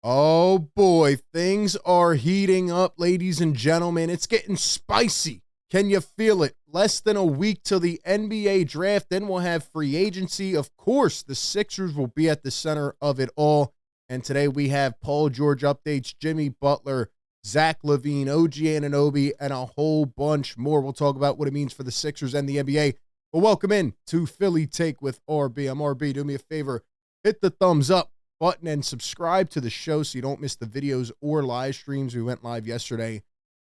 Oh boy, things are heating up, ladies and gentlemen. It's getting spicy. Can you feel it? Less than a week till the NBA draft, then we'll have free agency. Of course, the Sixers will be at the center of it all. And today we have Paul George updates, Jimmy Butler, Zach LaVine, OG Anunoby, and a whole bunch more. We'll talk about what it means for the Sixers and the NBA. But welcome in to Philly Take with RB. I'm RB. Do me a favor, hit the thumbs up button and subscribe to the show so you don't miss the videos or live streams. We went live yesterday,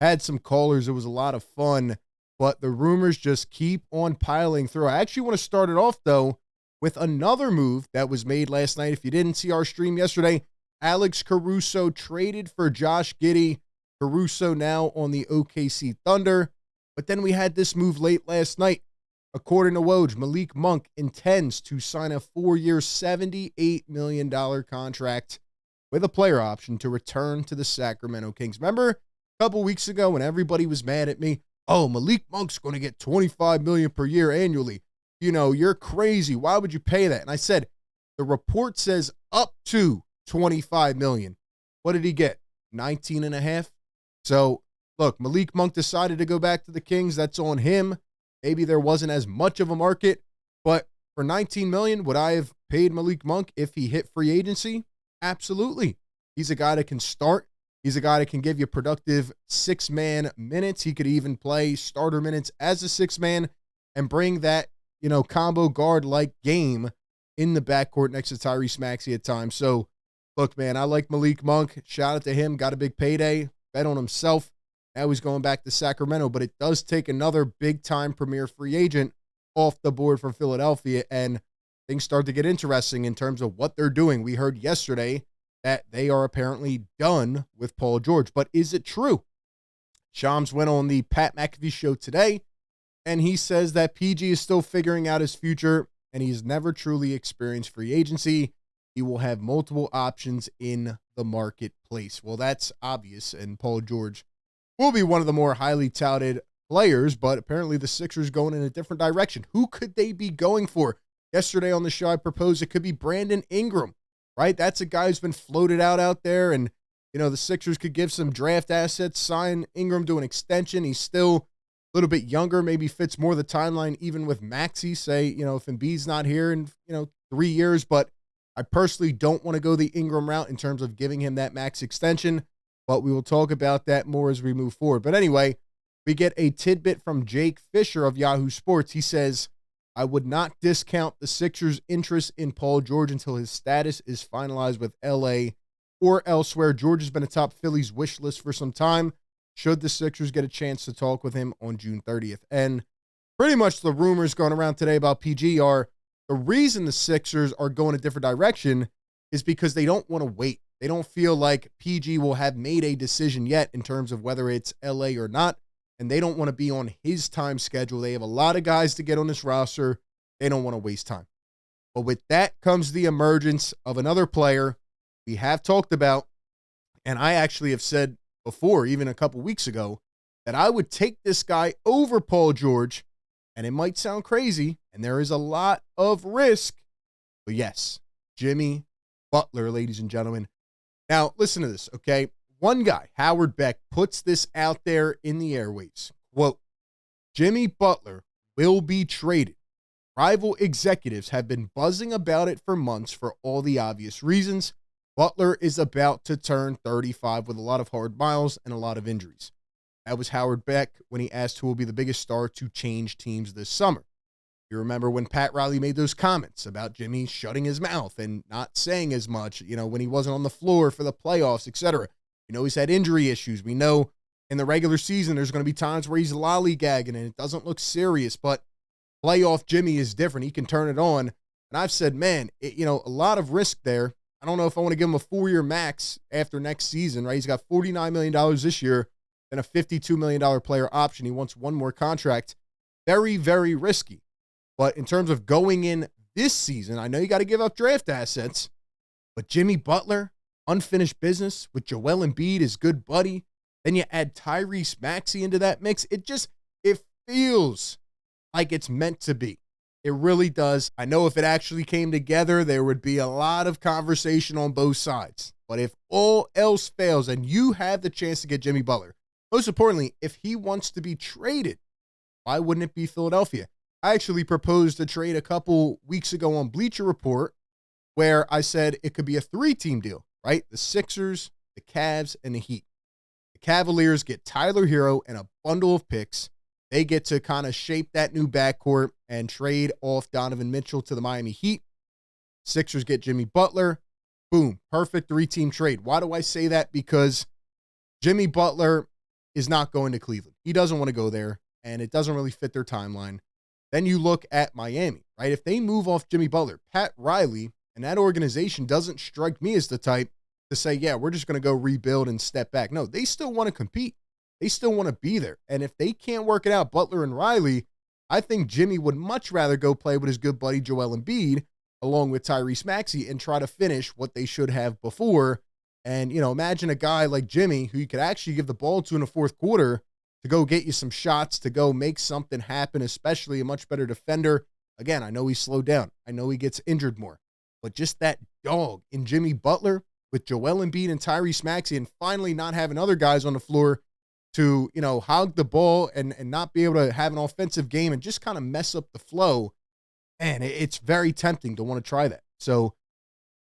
had some callers. It was a lot of fun, but the rumors just keep on piling through. I actually want to start it off, though, with another move that was made last night. If you didn't see our stream yesterday, Alex Caruso traded for Josh Giddey. Caruso now on the OKC Thunder. But then we had this move late last night. According to Woj, Malik Monk intends to sign a 4-year, $78 million contract with a player option to return to the Sacramento Kings. Remember a couple weeks ago when everybody was mad at me? Oh, Malik Monk's going to get $25 million per year annually. You know, you're crazy. Why would you pay that? And I said, the report says up to $25 million. What did he get? 19 and a half. So, look, Malik Monk decided to go back to the Kings. That's on him. Maybe there wasn't as much of a market, but for $19 million, would I have paid Malik Monk if he hit free agency? Absolutely. He's a guy that can start. He's a guy that can give you productive six-man minutes. He could even play starter minutes as a six-man and bring that, combo guard-like game in the backcourt next to Tyrese Maxey at times. So, look, man, I like Malik Monk. Shout out to him. Got a big payday. Bet on himself. Now he's going back to Sacramento, but it does take another big-time premier free agent off the board for Philadelphia, and things start to get interesting in terms of what they're doing. We heard yesterday that they are apparently done with Paul George, but is it true? Shams went on the Pat McAfee show today, and he says that PG is still figuring out his future, and he's never truly experienced free agency. He will have multiple options in the marketplace. Well, that's obvious, and Paul George will be one of the more highly touted players, but apparently the Sixers going in a different direction. Who could they be going for? Yesterday on the show, I proposed it could be Brandon Ingram, right? That's a guy who's been floated out there, and, the Sixers could give some draft assets, sign Ingram to an extension. He's still a little bit younger, maybe fits more the timeline even with Maxey, say, if Embiid's not here in, 3 years, but I personally don't want to go the Ingram route in terms of giving him that max extension. But we will talk about that more as we move forward. But anyway, we get a tidbit from Jake Fisher of Yahoo Sports. He says, I would not discount the Sixers' interest in Paul George until his status is finalized with LA or elsewhere. George has been atop Philly's wish list for some time, should the Sixers get a chance to talk with him on June 30th. And pretty much the rumors going around today about PG are the reason the Sixers are going a different direction is because they don't want to wait. They don't feel like PG will have made a decision yet in terms of whether it's LA or not, and they don't want to be on his time schedule. They have a lot of guys to get on this roster. They don't want to waste time. But with that comes the emergence of another player we have talked about, and I actually have said before, even a couple weeks ago, that I would take this guy over Paul George, and it might sound crazy, and there is a lot of risk, but yes, Jimmy Butler, ladies and gentlemen. Now, listen to this, okay? One guy, Howard Beck, puts this out there in the airwaves. Quote, Jimmy Butler will be traded. Rival executives have been buzzing about it for months for all the obvious reasons. Butler is about to turn 35 with a lot of hard miles and a lot of injuries. That was Howard Beck when he asked who will be the biggest star to change teams this summer. You remember when Pat Riley made those comments about Jimmy shutting his mouth and not saying as much, when he wasn't on the floor for the playoffs, etc. He's had injury issues. We know in the regular season there's going to be times where he's lollygagging and it doesn't look serious, but playoff Jimmy is different. He can turn it on. And I've said, man, a lot of risk there. I don't know if I want to give him a 4-year max after next season, right? He's got $49 million this year and a $52 million player option. He wants one more contract. Very, very risky. But in terms of going in this season, I know you got to give up draft assets, but Jimmy Butler, unfinished business with Joel Embiid, his good buddy. Then you add Tyrese Maxey into that mix. It feels like it's meant to be. It really does. I know if it actually came together, there would be a lot of conversation on both sides. But if all else fails and you have the chance to get Jimmy Butler, most importantly, if he wants to be traded, why wouldn't it be Philadelphia? I actually proposed a trade a couple weeks ago on Bleacher Report where I said it could be a 3-team deal, right? The Sixers, the Cavs, and the Heat. The Cavaliers get Tyler Hero and a bundle of picks. They get to kind of shape that new backcourt and trade off Donovan Mitchell to the Miami Heat. Sixers get Jimmy Butler. Boom, perfect 3-team trade. Why do I say that? Because Jimmy Butler is not going to Cleveland. He doesn't want to go there, and it doesn't really fit their timeline. Then you look at Miami, right? If they move off Jimmy Butler, Pat Riley and that organization doesn't strike me as the type to say, yeah, we're just going to go rebuild and step back. No, they still want to compete. They still want to be there. And if they can't work it out, Butler and Riley, I think Jimmy would much rather go play with his good buddy Joel Embiid along with Tyrese Maxey and try to finish what they should have before. And, you know, imagine a guy like Jimmy who you could actually give the ball to in the fourth quarter to go get you some shots, to go make something happen, especially a much better defender. Again, I know he's slowed down. I know he gets injured more. But just that dog in Jimmy Butler with Joel Embiid and Tyrese Maxey, and finally not having other guys on the floor to, you know, hog the ball and not be able to have an offensive game and just kind of mess up the flow. And it's very tempting to want to try that. So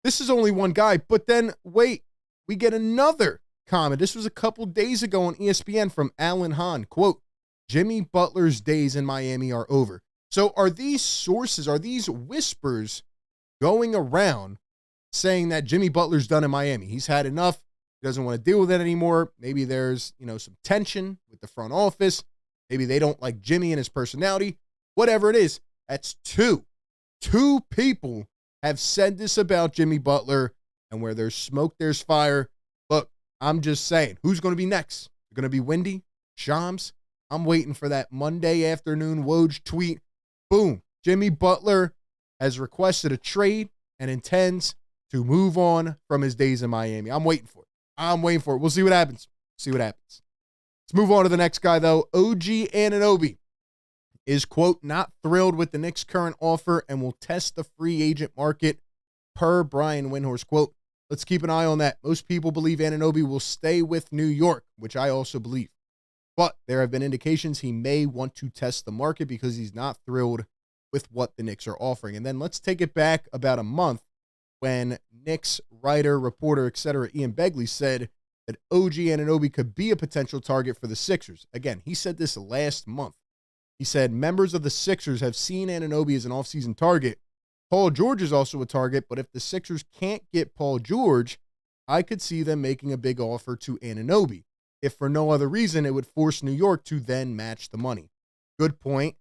this is only one guy. But then, wait, we get another comment. This was a couple days ago on ESPN from Alan Hahn. Quote, Jimmy Butler's days in Miami are over. So are these sources, are these whispers going around saying that Jimmy Butler's done in Miami? He's had enough. He doesn't want to deal with it anymore. Maybe there's, you know, some tension with the front office. Maybe they don't like Jimmy and his personality. Whatever it is, that's two. Two people have said this about Jimmy Butler, and where there's smoke, there's fire. Look, I'm just saying, who's going to be next? It's going to be Wendy? Shams? I'm waiting for that Monday afternoon Woj tweet. Boom. Jimmy Butler has requested a trade and intends to move on from his days in Miami. I'm waiting for it. We'll see what happens. Let's move on to the next guy, though. OG Anunoby is, quote, not thrilled with the Knicks' current offer and will test the free agent market, per Brian Windhorst. Quote, let's keep an eye on that. Most people believe Anunoby will stay with New York, which I also believe. But there have been indications he may want to test the market because he's not thrilled with what the Knicks are offering. And then let's take it back about a month when Knicks writer, reporter, etc. Ian Begley said that OG Anunoby could be a potential target for the Sixers. Again, he said this last month. He said members of the Sixers have seen Anunoby as an offseason target. Paul George is also a target, but if the Sixers can't get Paul George, I could see them making a big offer to Anunoby. If for no other reason, it would force New York to then match the money. Good point.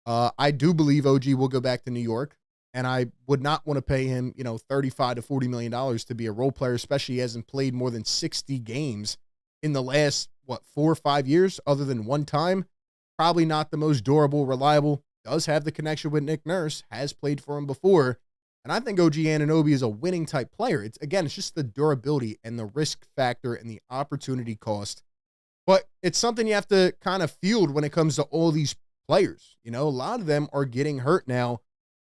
I do believe OG will go back to New York, and I would not want to pay him, you know, $35 to $40 million to be a role player, especially he hasn't played more than 60 games in the last, 4 or 5 years, other than one time. Probably not the most durable, reliable, does have the connection with Nick Nurse, has played for him before. And I think OG Anunoby is a winning type player. It's just the durability and the risk factor and the opportunity cost. But it's something you have to kind of field when it comes to all these players. You know, a lot of them are getting hurt now.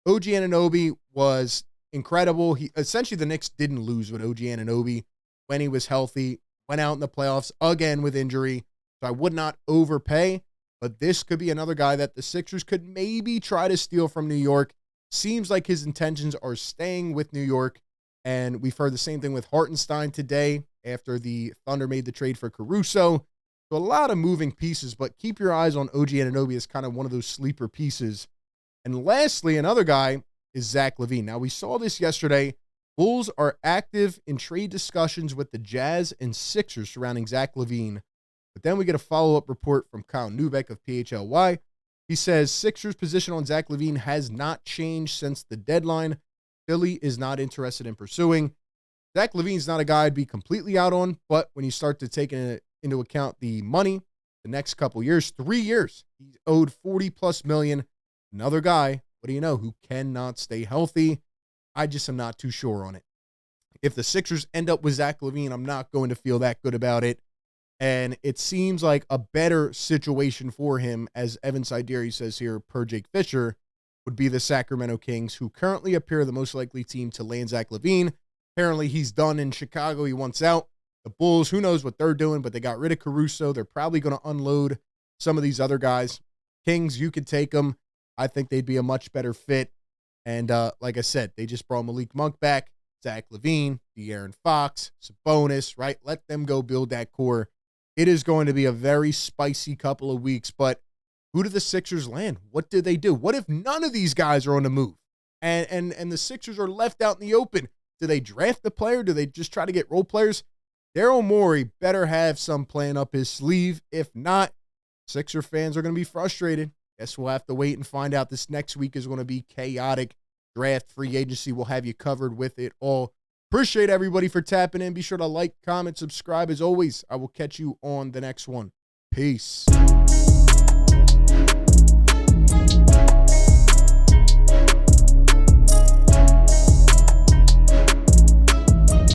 OG Anunoby was incredible. Essentially, the Knicks didn't lose with OG Anunoby when he was healthy, went out in the playoffs again with injury. So I would not overpay, but this could be another guy that the Sixers could maybe try to steal from New York. Seems like his intentions are staying with New York. And we've heard the same thing with Hartenstein today after the Thunder made the trade for Caruso. So a lot of moving pieces, but keep your eyes on OG Anunoby as kind of one of those sleeper pieces. And lastly, another guy is Zach LaVine. Now, we saw this yesterday. Bulls are active in trade discussions with the Jazz and Sixers surrounding Zach LaVine. But then we get a follow-up report from Kyle Neubeck of PHLY. He says Sixers' position on Zach LaVine has not changed since the deadline. Philly is not interested in pursuing. Zach LaVine's not a guy I'd be completely out on, but when you start to take into account the money, the next couple years, 3 years, he's owed $40+ million. Another guy, what do you know, who cannot stay healthy. I just am not too sure on it. If the Sixers end up with Zach LaVine, I'm not going to feel that good about it. And it seems like a better situation for him, as Evan Sideri says here, per Jake Fisher, would be the Sacramento Kings, who currently appear the most likely team to land Zach LaVine. Apparently he's done in Chicago. He wants out. The Bulls, who knows what they're doing, but they got rid of Caruso. They're probably going to unload some of these other guys. Kings, you could take them. I think they'd be a much better fit. And like I said, they just brought Malik Monk back, Zach LaVine, De'Aaron Fox, Sabonis, right? Let them go build that core. It is going to be a very spicy couple of weeks, but who do the Sixers land? What do they do? What if none of these guys are on the move and the Sixers are left out in the open? Do they draft the player? Do they just try to get role players? Daryl Morey better have some plan up his sleeve. If not, Sixer fans are going to be frustrated. Guess we'll have to wait and find out. This next week is going to be chaotic. Draft, free agency, we'll have you covered with it all. Appreciate everybody for tapping in. Be sure to like, comment, subscribe. As always, I will catch you on the next one. Peace.